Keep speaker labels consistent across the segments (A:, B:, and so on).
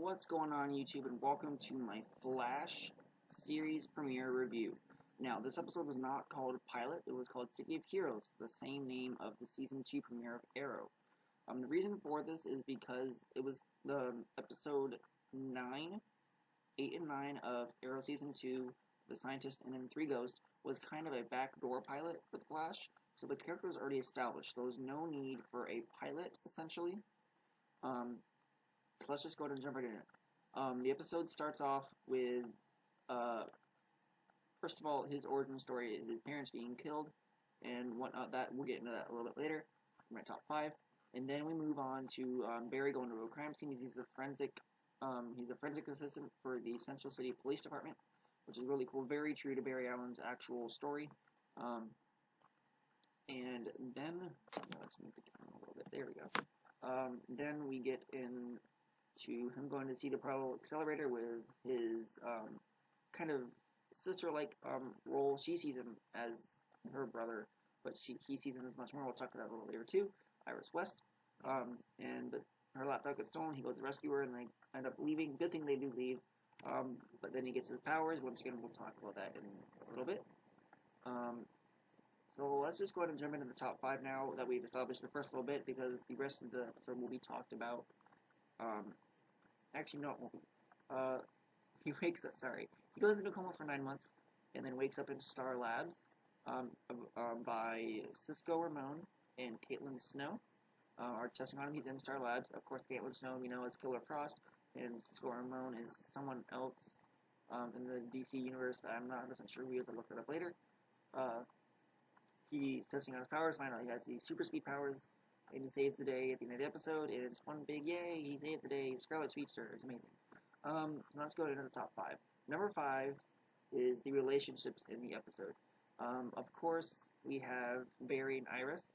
A: What's going on YouTube, and welcome to my Flash series premiere review. Now, this episode was not called Pilot, it was called City of Heroes, the same name of the Season 2 premiere of Arrow. The reason for this is because it was the episode 9, 8 and 9 of Arrow Season 2, The Scientist and then 3 Ghost, was kind of a backdoor pilot for the Flash, so the character was already established. There was no need for a pilot, essentially. So let's just go ahead and jump right in it. The episode starts off with, first of all, his origin story is his parents being killed and whatnot. That we'll get into that a little bit later. My top 5, and then we move on to Barry going to a crime scene. He's a forensic assistant for the Central City Police Department, which is really cool. Very true to Barry Allen's actual story. And then let's move the camera a little bit. There we go. Then we get in to him going to see the Parallel Accelerator with his kind of sister-like role. She sees him as her brother, but he sees him as much more. We'll talk about that a little later too. Iris West, but her laptop gets stolen. He goes to rescue her, and they end up leaving. Good thing they do leave. But then he gets his powers. Once again, we'll talk about that in a little bit. So let's just go ahead and jump into the top 5 now that we've established the first little bit, because the rest of the episode will be talked about. Actually, no, it won't be. He wakes up, sorry. He goes into a coma for 9 months, and then wakes up in Star Labs, by Cisco Ramon and Caitlin Snow. Are testing on him. He's in Star Labs. Of course, Caitlin Snow, we know, is Killer Frost, and Cisco Ramon is someone else, in the DC universe, but I'm not 100% sure. We have to look that up later. He's testing on his powers, find out he has these super speed powers, and he saves the day at the end of the episode, and it's one big yay, he saved the day, Scarlet Speedster, it's amazing. So let's go into the top 5. Number 5 is the relationships in the episode. Of course, we have Barry and Iris.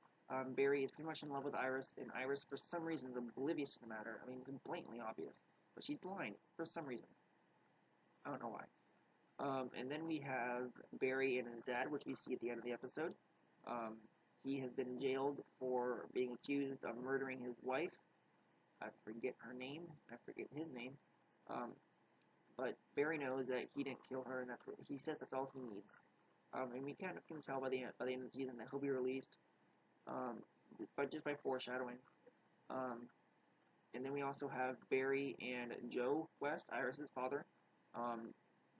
A: Barry is pretty much in love with Iris, and Iris, for some reason, is oblivious to the matter. I mean, it's blatantly obvious, but she's blind, for some reason. I don't know why. And then we have Barry and his dad, which we see at the end of the episode. He has been jailed for being accused of murdering his wife. I forget her name. I forget his name. But Barry knows that he didn't kill her, and he says that's all he needs. And we kind of can tell by the end of the season that he'll be released, but just by foreshadowing. And then we also have Barry and Joe West, Iris's father.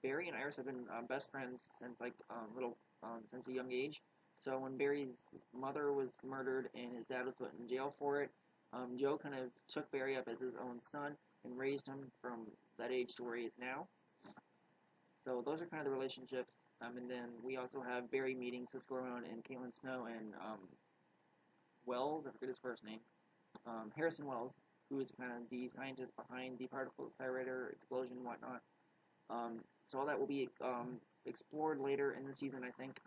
A: Barry and Iris have been best friends since since a young age. So when Barry's mother was murdered and his dad was put in jail for it, Joe kind of took Barry up as his own son and raised him from that age to where he is now. So those are kind of the relationships. And then we also have Barry meeting Cisco Ramon and Caitlin Snow and Wells, I forget his first name, Harrison Wells, who is kind of the scientist behind the particle accelerator explosion and whatnot. So all that will be explored later in the season, I think.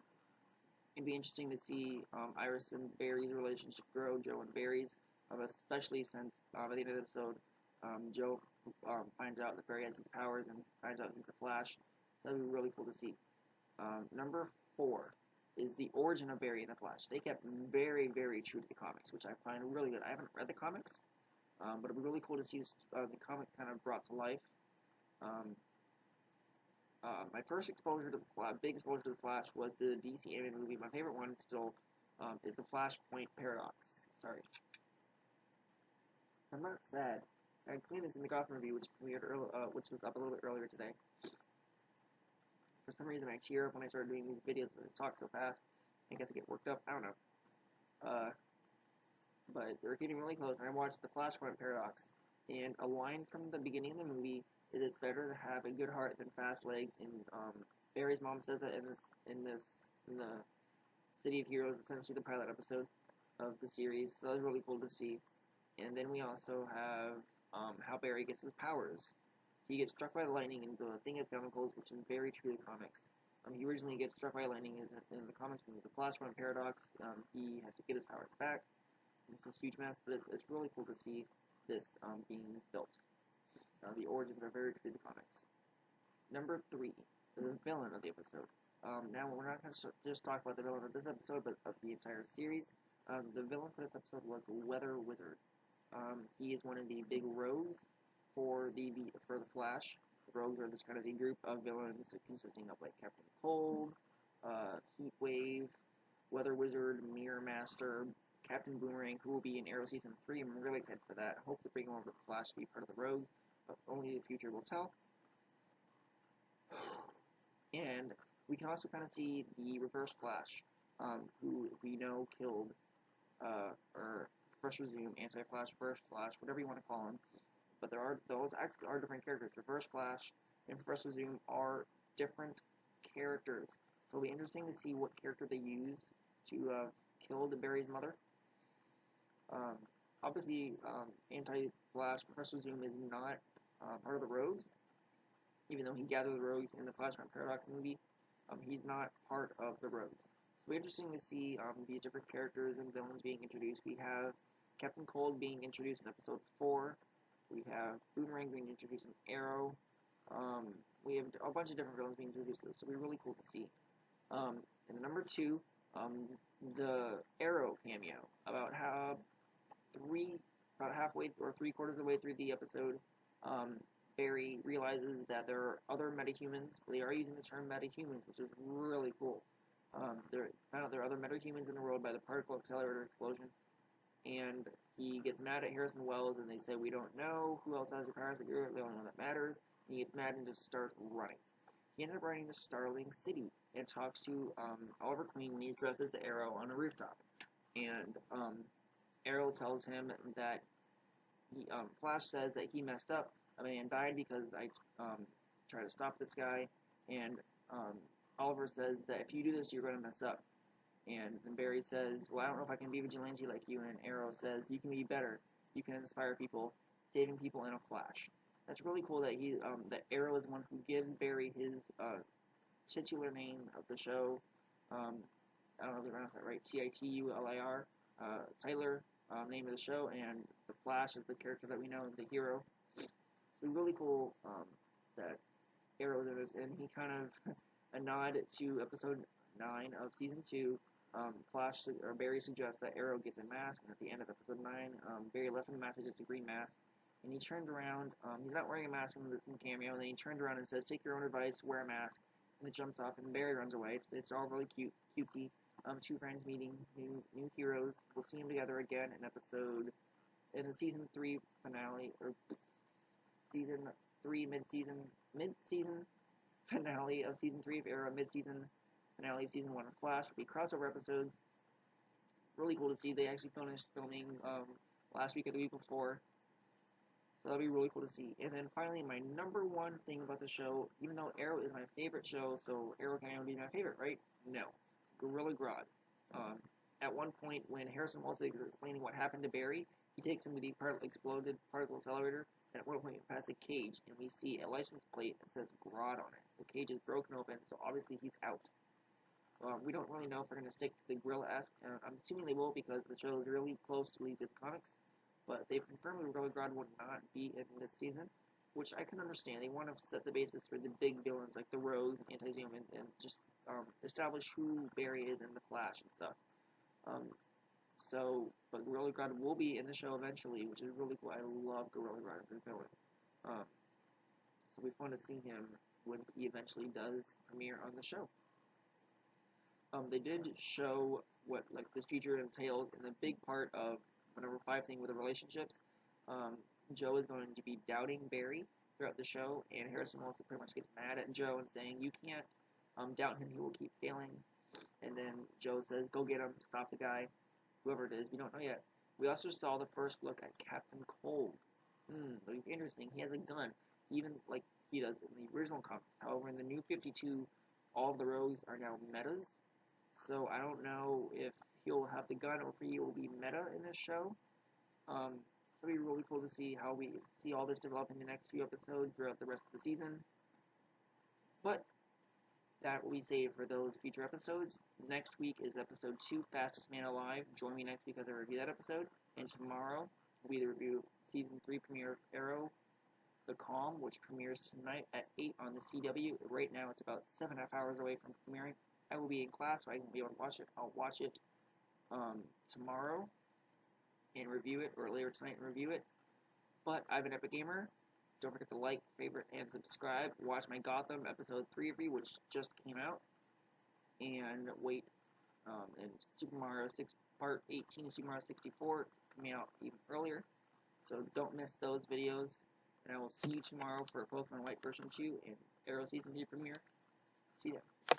A: It'd be interesting to see Iris and Barry's relationship grow, Joe and Barry's, especially since at the end of the episode, Joe finds out that Barry has his powers and finds out he's the Flash. So that'd be really cool to see. Number 4 is the origin of Barry and the Flash. They kept very, very true to the comics, which I find really good. I haven't read the comics, but it'd be really cool to see the comics kind of brought to life. My first exposure to big exposure to the Flash was the DC animated movie. My favorite one still is the Flashpoint Paradox. Sorry, I'm not sad. I cleaned this in the Gotham review, which which was up a little bit earlier today. For some reason, I tear up when I started doing these videos, but I talk so fast. I guess I get worked up. I don't know. But they're getting really close, and I watched the Flashpoint Paradox, and a line from the beginning of the movie is, "It's better to have a good heart than fast legs." And Barry's mom says that in the City of Heroes, essentially the pilot episode of the series. So that was really cool to see. And then we also have how Barry gets his powers. He gets struck by lightning into a thing of chemicals, which is very true to comics. He originally gets struck by lightning in the comics in the Flashpoint Paradox. He has to get his powers back. It's this huge mess, but it's really cool to see this being built. The origins are very true to the comics. Number 3, the villain of the episode. Now, we're not going to just talk about the villain of this episode, but of the entire series. The villain for this episode was Weather Wizard. He is one of the big rogues for the Flash. The Rogues are this kind of a group of villains consisting of like Captain Cold, Heat Wave, Weather Wizard, Mirror Master, Captain Boomerang, who will be in Arrow Season 3. I'm really excited for that. I hope to bring him over to the Flash to be part of the Rogues, but only the future will tell. And we can also kind of see the Reverse Flash, who we know killed, or Professor Zoom, Anti-Flash, Reverse Flash, whatever you want to call him. But those actually are different characters. Reverse Flash and Professor Zoom are different characters. So it'll be interesting to see what character they use to kill Barry's mother. Obviously, Anti-Flash Professor Zoom is not part of the Rogues, even though he gathered the Rogues in the Flashpoint Paradox movie. He's not part of the Rogues. It'll be interesting to see the different characters and villains being introduced. We have Captain Cold being introduced in episode 4. We have Boomerang being introduced in Arrow. We have a bunch of different villains being introduced, so it'll be really cool to see. And number 2, the Arrow cameo. About halfway or 3/4 of the way through the episode, Barry realizes that there are other metahumans. They are using the term metahumans, which is really cool. There are other metahumans in the world by the particle accelerator explosion, and he gets mad at Harrison Wells, and they say, we don't know who else has your powers, but you're the only one that matters. And he gets mad and just starts running. He ends up running to Starling City and talks to Oliver Queen, and he addresses the Arrow on a rooftop. And Arrow tells him that Flash says that he messed up. A man died because I tried to stop this guy, and Oliver says that if you do this, you're going to mess up. And Barry says, well, I don't know if I can be a vigilante like you, and Arrow says, you can be better. You can inspire people, saving people in a flash. That's really cool that that Arrow is one who gives Barry his titular name of the show. I don't know if they pronounce that right. Titulir. Tyler, name of the show, and the Flash is the character that we know, the hero. So really cool that Arrow's in this, and he kind of a nod to episode 9 of season 2. Barry suggests that Arrow gets a mask, and at the end of episode 9, Barry left him a mask, just a green mask, and he turned around. He's not wearing a mask from this cameo, and then he turned around and says, "Take your own advice, wear a mask." And it jumps off, and Barry runs away. It's all really cutesy. Two friends meeting, new heroes. We'll see them together again in the season 3 finale, or season 3 mid-season finale of season 3 of Arrow, mid-season finale of season 1 of Flash. Will be crossover episodes. Really cool to see. They actually finished filming last week or the week before. So that'll be really cool to see. And then finally, my number one thing about the show, even though Arrow is my favorite show, so Arrow can only be my favorite, right? No. Gorilla Grodd. At one point, when Harrison Wells is explaining what happened to Barry, he takes him to the exploded particle accelerator, and at one point he passes a cage, and we see a license plate that says Grodd on it. The cage is broken open, so obviously he's out. We don't really know if they're going to stick to the Gorilla-esque. I'm assuming they will, because the show is really close to the comics, but they've confirmed that Gorilla Grodd will not be in this season, which I can understand. They want to set the basis for the big villains like the Rogues and Anti-Zoom, and just establish who Barry is in the Flash and stuff. But Gorilla Grodd will be in the show eventually, which is really cool. I love Gorilla Grodd as a villain. So it'll be fun to see him when he eventually does premiere on the show. They did show what this future entails, and the big part of the number 5 thing with the relationships. Joe is going to be doubting Barry throughout the show, and Harrison Wells pretty much gets mad at Joe and saying, "You can't doubt him; he will keep failing." And then Joe says, "Go get him, stop the guy, whoever it is. We don't know yet." We also saw the first look at Captain Cold. Interesting. He has a gun, even like he does in the original comics. However, in the new 52, all of the Rogues are now metas. So I don't know if he'll have the gun or if he will be meta in this show. It'll be really cool to see how we see all this develop in the next few episodes throughout the rest of the season. But that will be saved for those future episodes. Next week is episode 2, Fastest Man Alive. Join me next week as I review that episode. And tomorrow will be the review of season 3 premiere of Arrow, The Calm, which premieres tonight at 8 on the CW. Right now it's about 7.5 hours away from premiering. I will be in class, so I won't be able to watch it. I'll watch it tomorrow and review it, or later tonight and review it. But I have an Epic Gamer Don't forget to like, favorite, and subscribe. Watch my Gotham episode 3 review, which just came out. And wait, and Super Mario 6 Part 18 of Super Mario 64 coming out even earlier. So don't miss those videos. And I will see you tomorrow for Pokemon White version 2 and Arrow Season 3 premiere. See ya.